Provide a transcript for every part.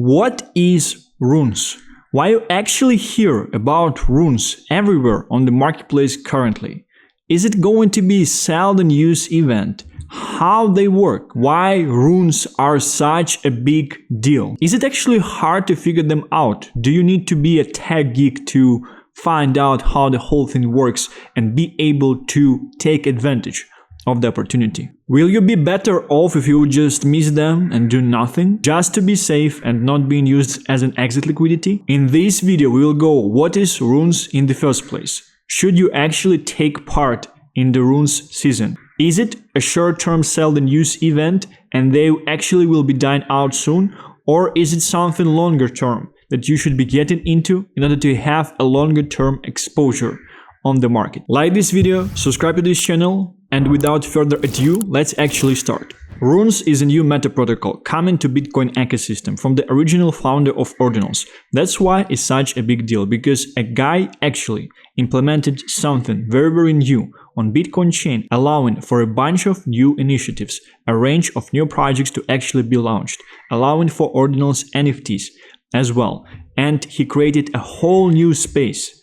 What is runes? Why you actually hear about runes everywhere on the marketplace currently? Is it going to be a seldom used event? How they work? Why runes are such a big deal? Is it actually hard to figure them out? Do you need to be a tech geek to find out how the whole thing works and be able to take advantage of the opportunity? Will you be better off if you would just miss them and do nothing, just to be safe and not being used as an exit liquidity? In this video we will go what is runes in the first place. Should you actually take part in the runes season? Is it a short-term seldom use event and they actually will be dying out soon? Or is it something longer term that you should be getting into in order to have a longer term exposure on the market? Like this video, subscribe to this channel, and without further ado, let's actually start. Runes is a new meta protocol coming to Bitcoin ecosystem from the original founder of Ordinals. That's why it's such a big deal, because a guy actually implemented something very new on Bitcoin chain, allowing for a bunch of new initiatives, a range of new projects to actually be launched, allowing for Ordinals NFTs as well. And he created a whole new space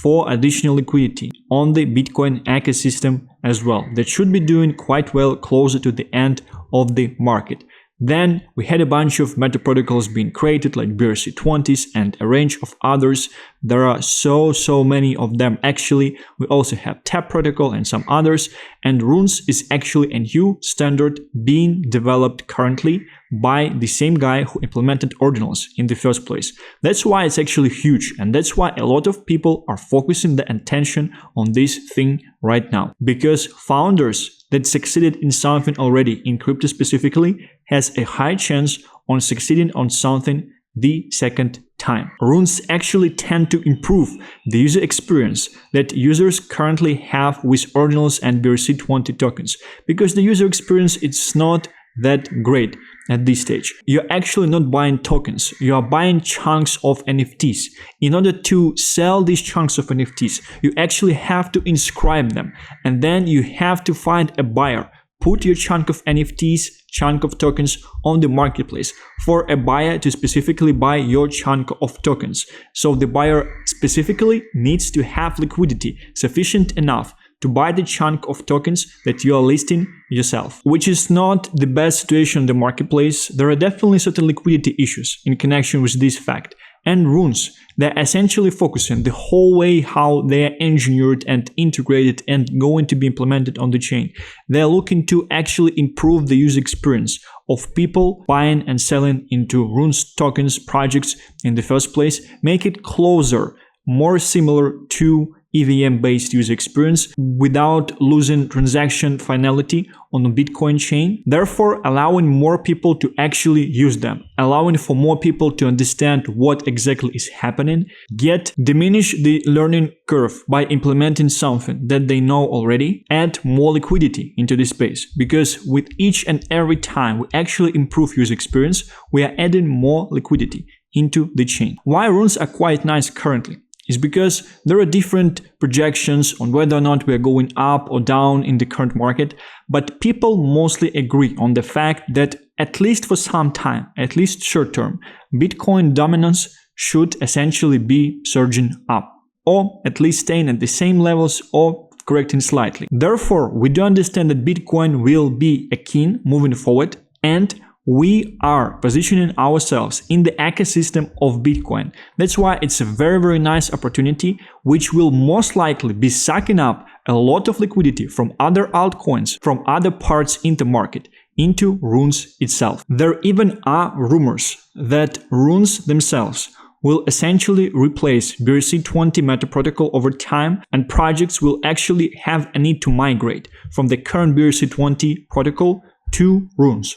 for additional liquidity on the Bitcoin ecosystem as well, that should be doing quite well closer to the end of the market. Then we had a bunch of meta protocols being created like BRC20s and a range of others. There are so many of them actually. We also have TAP protocol and some others, and runes is actually a new standard being developed currently by the same guy who implemented Ordinals in the first place. That's why it's actually huge, and that's why a lot of people are focusing their attention on this thing right now, because founders that succeeded in something already, in crypto specifically, has a high chance on succeeding on something the second time. Runes actually tend to improve the user experience that users currently have with Ordinals and BRC20 tokens, because the user experience is not that great at this stage. You're actually not buying tokens, you are buying chunks of NFTs. In order to sell these chunks of NFTs, you actually have to inscribe them, and then you have to find a buyer. Put your chunk of NFTs, chunk of tokens on the marketplace for a buyer to specifically buy your chunk of tokens. So the buyer specifically needs to have liquidity sufficient enough to buy the chunk of tokens that you are listing yourself, which is not the best situation in the marketplace. There are definitely certain liquidity issues in connection with this fact. And runes, they're essentially focusing the whole way how they are engineered and integrated and going to be implemented on the chain. They're looking to actually improve the user experience of people buying and selling into runes tokens projects in the first place, make it closer, more similar to EVM-based user experience without losing transaction finality on the Bitcoin chain, therefore allowing more people to actually use them, allowing for more people to understand what exactly is happening, yet diminish the learning curve by implementing something that they know already, add more liquidity into this space, because with each and every time we actually improve user experience, we are adding more liquidity into the chain. Why runes are quite nice currently is because there are different projections on whether or not we are going up or down in the current market, but people mostly agree on the fact that at least for some time, at least short term, Bitcoin dominance should essentially be surging up, or at least staying at the same levels or correcting slightly. Therefore, we do understand that Bitcoin will be a king moving forward, and we are positioning ourselves in the ecosystem of Bitcoin. That's why it's a very nice opportunity, which will most likely be sucking up a lot of liquidity from other altcoins, from other parts in the market, into runes itself. There even are rumors that runes themselves will essentially replace BRC20 meta protocol over time, and projects will actually have a need to migrate from the current BRC20 protocol to runes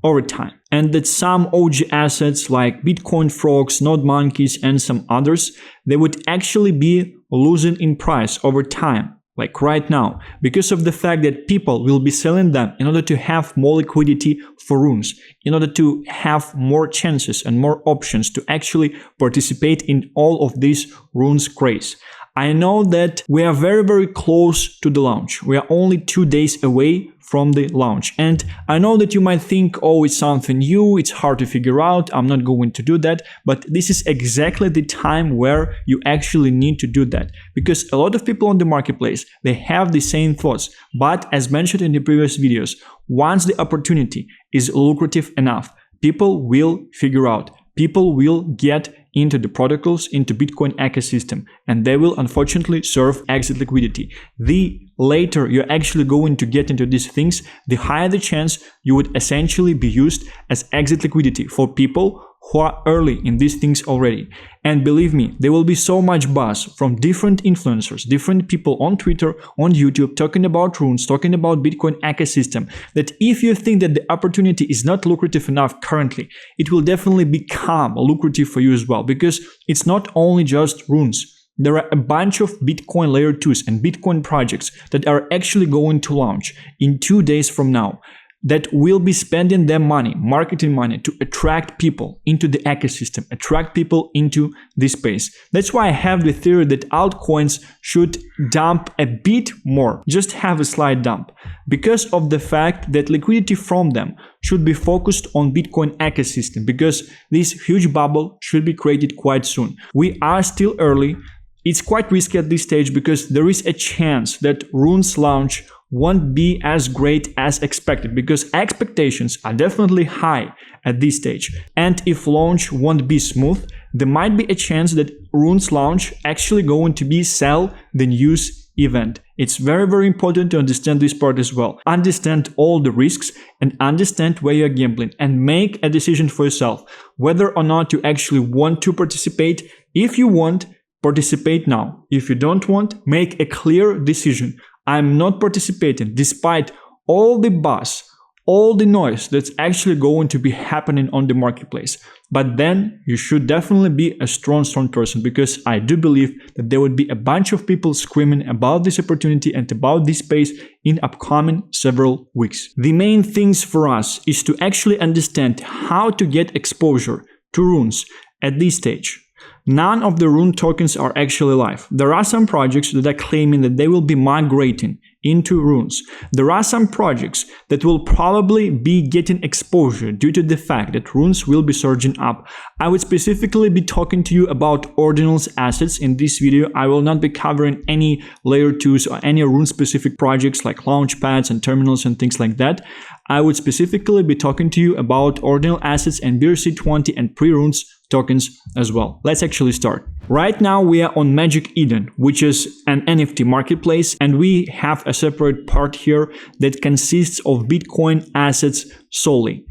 over time, and that some OG assets like Bitcoin frogs, node monkeys, and some others, they would actually be losing in price over time, like right now, because of the fact that people will be selling them in order to have more liquidity for runes, in order to have more chances and more options to actually participate in all of these runes craze. I know that we are very, very close to the launch. We are only 2 days away from the launch. And I know that you might think, oh, it's something new, it's hard to figure out, I'm not going to do that. But this is exactly the time where you actually need to do that. Because a lot of people on the marketplace, they have the same thoughts. But as mentioned in the previous videos, once the opportunity is lucrative enough, people will figure out. People will get into the protocols, into Bitcoin ecosystem, and they will unfortunately serve exit liquidity. The later you're actually going to get into these things, the higher the chance you would essentially be used as exit liquidity for people who are early in these things already. And believe me, there will be so much buzz from different influencers, different people on Twitter, on YouTube, talking about runes, talking about Bitcoin ecosystem, that if you think that the opportunity is not lucrative enough currently, it will definitely become lucrative for you as well, because it's not only just runes. There are a bunch of Bitcoin layer 2s and Bitcoin projects that are actually going to launch in 2 days from now, that will be spending their money, marketing money, to attract people into the ecosystem, attract people into this space. That's why I have the theory that altcoins should dump a bit more, just have a slight dump, because of the fact that liquidity from them should be focused on Bitcoin ecosystem, because this huge bubble should be created quite soon. We are still early. It's quite risky at this stage because there is a chance that runes launch won't be as great as expected, because expectations are definitely high at this stage. And if launch won't be smooth, there might be a chance that runes launch actually going to be sell then use event. It's very, very important to understand this part as well. Understand all the risks and understand where you're gambling, and make a decision for yourself whether or not you actually want to participate. If you want, participate now. If you don't want, make a clear decision. I'm not participating despite all the buzz, all the noise that's actually going to be happening on the marketplace. But then you should definitely be a strong person, because I do believe that there would be a bunch of people screaming about this opportunity and about this space in upcoming several weeks. The main things for us is to actually understand how to get exposure to runes at this stage. None of the rune tokens are actually live. There are some projects that are claiming that they will be migrating into runes. There are some projects that will probably be getting exposure due to the fact that runes will be surging up. I would specifically be talking to you about ordinals assets in this video. I will not be covering any layer 2s or any rune specific projects like launchpads and terminals and things like that. I would specifically be talking to you about ordinal assets and BRC20 and pre-runes tokens as well. Let's actually start. Right now we are on Magic Eden, which is an NFT marketplace, and we have a separate part here that consists of Bitcoin assets solely.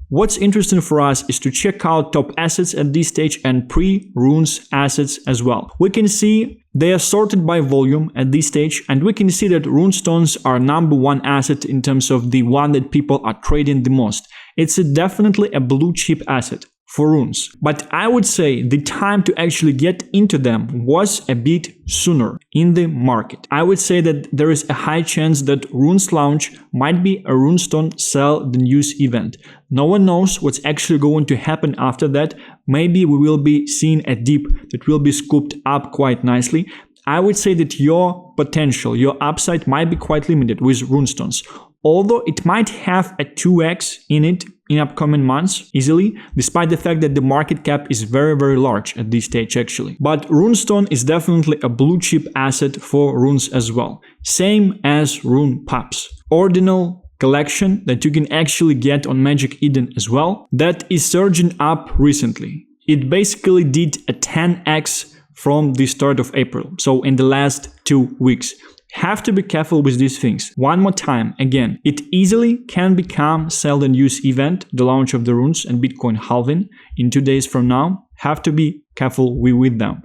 What's interesting for us is to check out top assets at this stage and pre-runes assets as well. We can see they are sorted by volume at this stage, and we can see that runestones are #1 asset in terms of the one that people are trading the most. It's definitely a blue chip asset for runes. But I would say the time to actually get into them was a bit sooner in the market. I would say that there is a high chance that runes launch might be a runestone sell then use event. No one knows what's actually going to happen after that. Maybe we will be seeing a dip that will be scooped up quite nicely. I would say that your potential, your upside might be quite limited with runestones. Although it might have a 2x in it in upcoming months easily, despite the fact that the market cap is very, very large at this stage actually. But runestone is definitely a blue chip asset for runes as well. Same as rune pups. Ordinal collection that you can actually get on Magic Eden as well, that is surging up recently. It basically did a 10x from the start of April, so in the last 2 weeks. Have to be careful with these things. One more time, again, it easily can become sell and use event, the launch of the runes and Bitcoin halving in 2 days from now. Have to be careful with them.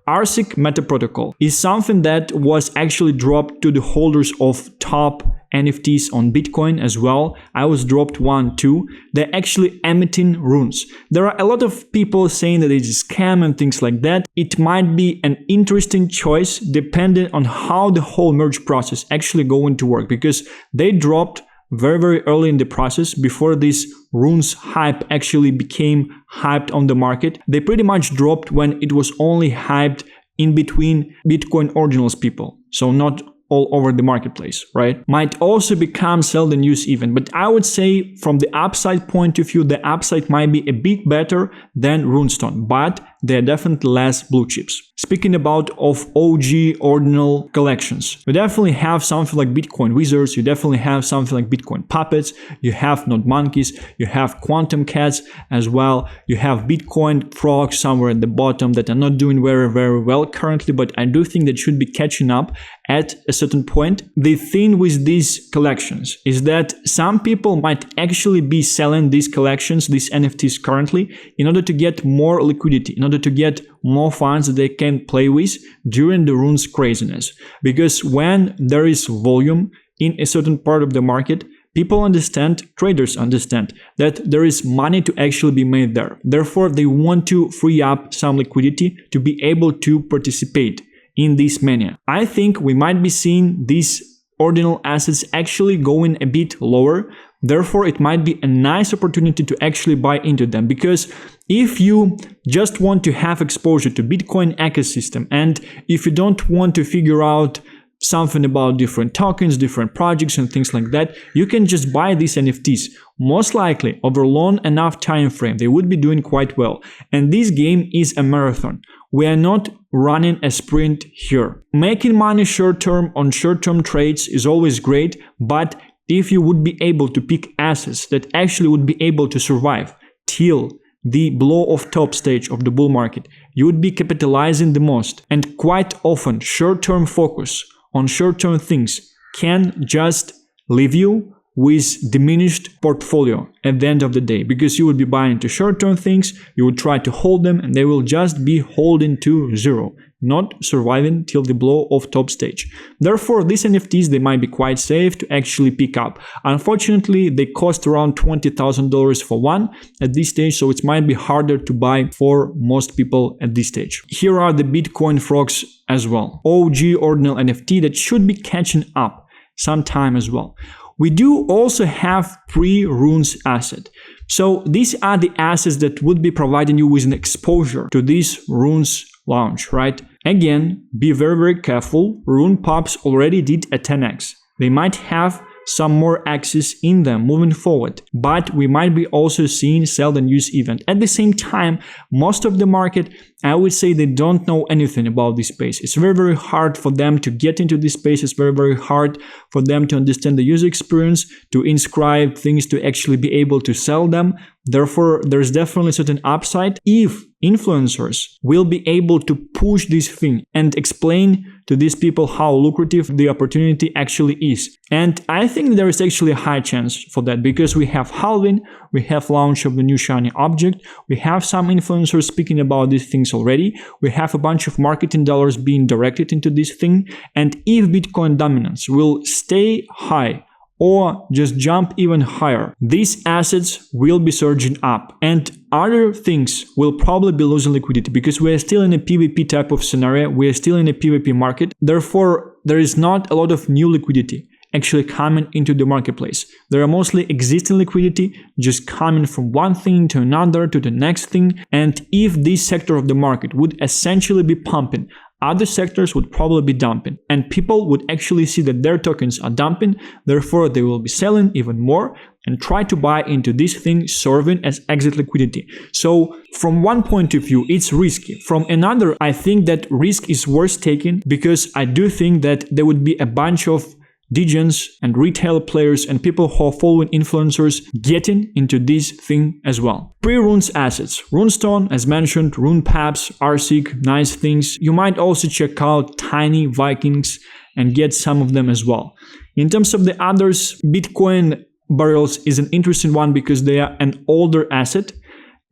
RSIC Meta Protocol is something that was actually dropped to the holders of top NFTs on Bitcoin as well. I was dropped 1 too. They're actually emitting runes. There are a lot of people saying that it's a scam and things like that. It might be an interesting choice depending on how the whole merge process actually going to work, because they dropped very, very early in the process before this runes hype actually became hyped on the market. They pretty much dropped when it was only hyped in between Bitcoin originals people, so not all over the marketplace, right? Might also become seldom used even, but I would say from the upside point of view, the upside might be a bit better than Runestone, but they're definitely less blue chips. Speaking about of OG ordinal collections, you definitely have something like Bitcoin Wizards, you definitely have something like Bitcoin Puppets, you have Node Monkeys, you have Quantum Cats as well, you have Bitcoin Frogs somewhere at the bottom that are not doing very well currently, but I do think that should be catching up at a certain point. The thing with these collections is that some people might actually be selling these collections, these NFTs currently, in order to get more liquidity, in order to get more funds that they can play with during the runes craziness. Because when there is volume in a certain part of the market, people understand, traders understand, that there is money to actually be made there. Therefore, they want to free up some liquidity to be able to participate in this mania. I think we might be seeing these ordinal assets actually going a bit lower. Therefore, it might be a nice opportunity to actually buy into them, because if you just want to have exposure to Bitcoin ecosystem, and if you don't want to figure out something about different tokens, different projects and things like that, you can just buy these NFTs. Most likely, over a long enough time frame, they would be doing quite well. And this game is a marathon. We are not running a sprint here. Making money short-term on short-term trades is always great, but if you would be able to pick assets that actually would be able to survive till the blow-off top stage of the bull market, you would be capitalizing the most. And quite often, short-term focus on short-term things can just leave you with diminished portfolio at the end of the day, because you would be buying into short-term things, you would try to hold them, and they will just be holding to zero, not surviving till the blow-off top stage. Therefore, these NFTs, they might be quite safe to actually pick up. Unfortunately, they cost around $20,000 for one at this stage, so it might be harder to buy for most people at this stage. Here are the Bitcoin Frogs as well. OG ordinal NFT that should be catching up sometime as well. We do also have pre-runes asset. So these are the assets that would be providing you with an exposure to this runes launch, right? Again, be very careful. Rune Pops already did a 10x. They might have some more access in them moving forward, but we might be also seeing sell and use event. At the same time, most of the market, I would say, they don't know anything about this space. It's very hard for them to get into this space. It's very hard for them to understand the user experience, to inscribe things, to actually be able to sell them. Therefore, there's definitely certain upside if influencers will be able to push this thing and explain to these people how lucrative the opportunity actually is. And I think there is actually a high chance for that, because we have halving, we have launch of the new shiny object, we have some influencers speaking about these things already, we have a bunch of marketing dollars being directed into this thing, and if Bitcoin dominance will stay high or just jump even higher, these assets will be surging up, and other things will probably be losing liquidity, because we are still in a PvP type of scenario, we are still in a PvP market. Therefore, there is not a lot of new liquidity actually coming into the marketplace. There are mostly existing liquidity just coming from one thing to another to the next thing, and if this sector of the market would essentially be pumping, other sectors would probably be dumping, and people would actually see that their tokens are dumping. Therefore, they will be selling even more and try to buy into this thing, serving as exit liquidity. So from one point of view, it's risky. From another, I think that risk is worth taking, because I do think that there would be a bunch of degens and retail players and people who are following influencers getting into this thing as well. Pre-runes assets. Runestone, as mentioned, Rune Paps, RSIC, nice things. You might also check out Tiny Vikings and get some of them as well. In terms of the others, Bitcoin Barrels is an interesting one because they are an older asset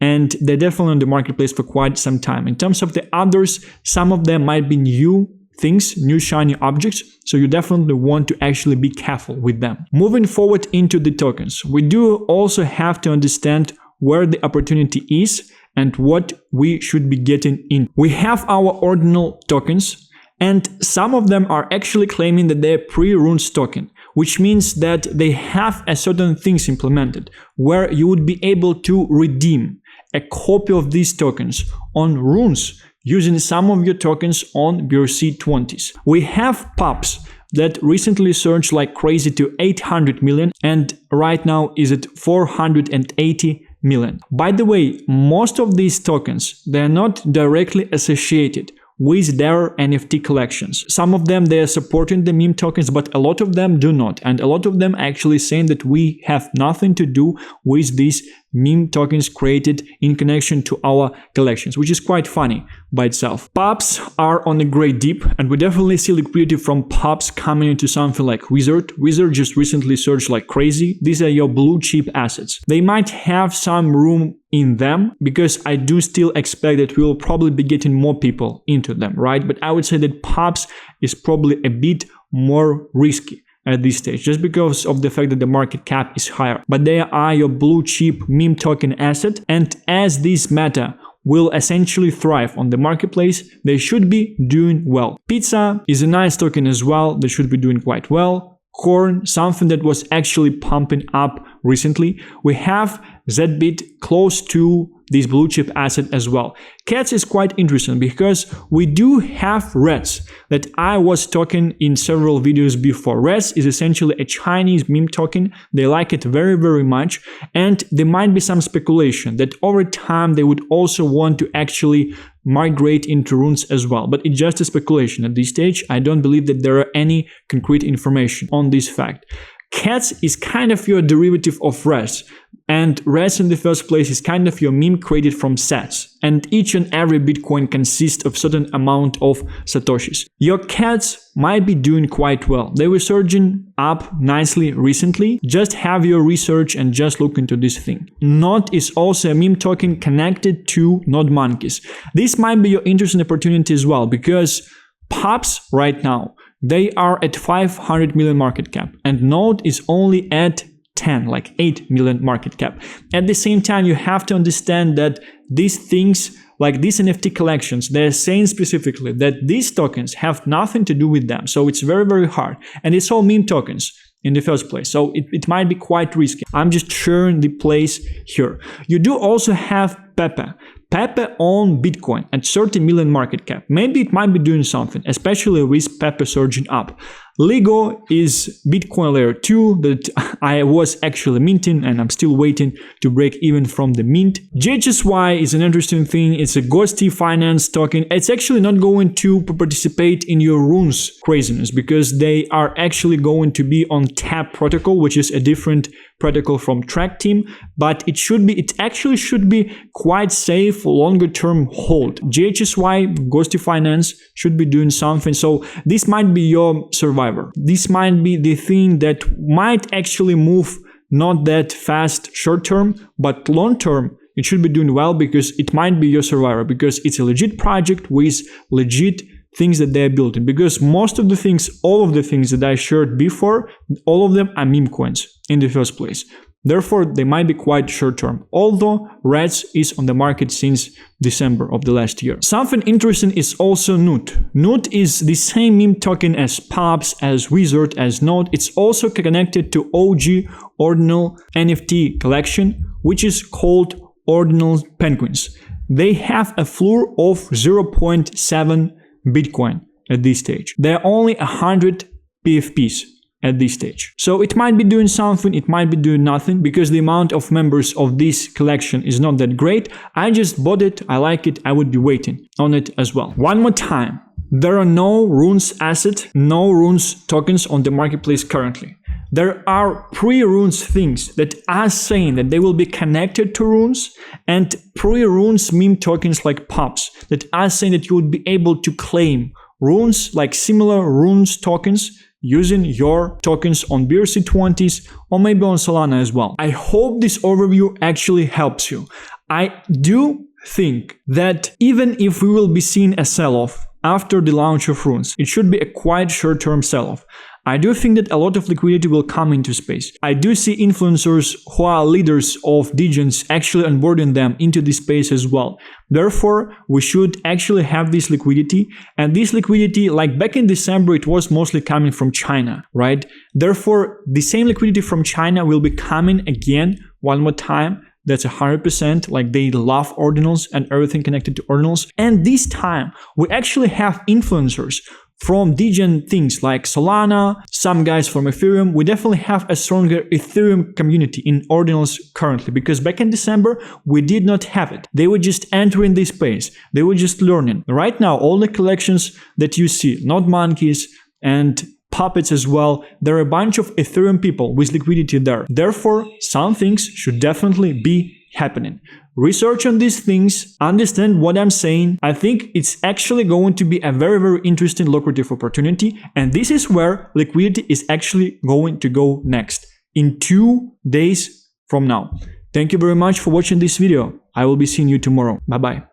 and they're definitely on the marketplace for quite some time. In terms of the others, some of them might be new things, new shiny objects, so you definitely want to actually be careful with them. Moving forward into the tokens, we do also have to understand where the opportunity is and what we should be getting in. We have our ordinal tokens, and some of them are actually claiming that they're pre-runes token, which means that they have a certain things implemented where you would be able to redeem a copy of these tokens on runes using some of your tokens on BRC20s. We have pubs that recently surged like crazy to 800 million and right now is at 480 million. By the way, most of these tokens, they are not directly associated with their NFT collections. Some of them, they are supporting the meme tokens, but a lot of them do not. And a lot of them actually saying that we have nothing to do with these meme tokens created in connection to our collections, which is quite funny by itself. Pubs are on a great dip, and we definitely see liquidity from pubs coming into something like Wizard. Wizard just recently surged like crazy. These are your blue chip assets. They might have some room in them because I do still expect that we will probably be getting more people into them, right? But I would say that pubs is probably a bit more risky at this stage, just because of the fact that the market cap is higher. But they are your blue chip meme token asset, and as this meta will essentially thrive on the marketplace, they should be doing well. Pizza is a nice token as well, they should be doing quite well. Corn, something that was actually pumping up recently. We have Zbit close to this blue chip asset as well. Cats is quite interesting because we do have Reds that I was talking in several videos before. Reds is essentially a Chinese meme token. They like it very, very much. And there might be some speculation that over time they would also want to actually migrate into runes as well. But it's just a speculation at this stage. I don't believe that there are any concrete information on this fact. Cats is kind of your derivative of Res, and Res in the first place is kind of your meme created from sats, and each and every Bitcoin consists of certain amount of satoshis. Your cats might be doing quite well. They were surging up nicely recently. Just have your research and just look into this thing. Node is also a meme token connected to Node Monkeys. This might be your interesting opportunity as well, because pubs right now, they are at 500 million market cap and Node is only at 8 million market cap. At the same time, you have to understand that these things, like these NFT collections, they're saying specifically that these tokens have nothing to do with them. So it's very, very hard. And it's all meme tokens in the first place. So it might be quite risky. I'm just sharing the place here. You do also have Pepe. Pepe on Bitcoin at 30 million market cap. Maybe it might be doing something, especially with Pepe surging up. Lego is Bitcoin layer 2 that I was actually minting and I'm still waiting to break even from the mint. JHSY is an interesting thing. It's a ghosty finance token. It's actually not going to participate in your runes craziness because they are actually going to be on TAP protocol, which is a different protocol from Track Team, but it actually should be quite safe for longer term hold. JHSY, ghosty finance, should be doing something. So this might be your survivor. This might be the thing that might actually move not that fast short term, but long term it should be doing well because it might be your survivor, because it's a legit project with legit things that they're building. Because most of the things, all of the things that I shared before, all of them are meme coins in the first place. Therefore, they might be quite short term, although Reds is on the market since December of the last year. Something interesting is also Nut. Nut is the same meme token as Pubs, as Wizard, as Node. It's also connected to OG Ordinal NFT collection, which is called Ordinal Penguins. They have a floor of 0.7 Bitcoin at this stage. They're only 100 PFPs at this stage. So it might be doing something, it might be doing nothing, because the amount of members of this collection is not that great. I just bought it, I like it, I would be waiting on it as well. One more time, there are no runes asset, no runes tokens on the marketplace currently. There are pre-runes things that are saying that they will be connected to runes, and pre-runes meme tokens like Pubs that are saying that you would be able to claim runes, like similar runes tokens, using your tokens on BRC20s or maybe on Solana as well. I hope this overview actually helps you. I do think that even if we will be seeing a sell-off after the launch of runes, it should be a quite short-term sell-off. I do think that a lot of liquidity will come into space. I do see influencers who are leaders of degens actually onboarding them into this space as well. Therefore, we should actually have this liquidity. And this liquidity, like back in December, it was mostly coming from China, right? Therefore, the same liquidity from China will be coming again one more time That's 100%. Like, they love ordinals and everything connected to ordinals. And this time, we actually have influencers from degen things like Solana, some guys from Ethereum. We definitely have a stronger Ethereum community in ordinals currently, because back in December, we did not have it. They were just entering this space. They were just learning. Right now, all the collections that you see, not monkeys and puppets as well, there are a bunch of Ethereum people with liquidity there. Therefore, some things should definitely be happening. Research on these things, understand what I'm saying. I think it's actually going to be a very, very interesting lucrative opportunity. And this is where liquidity is actually going to go next, in 2 days from now. Thank you very much for watching this video. I will be seeing you tomorrow. Bye-bye.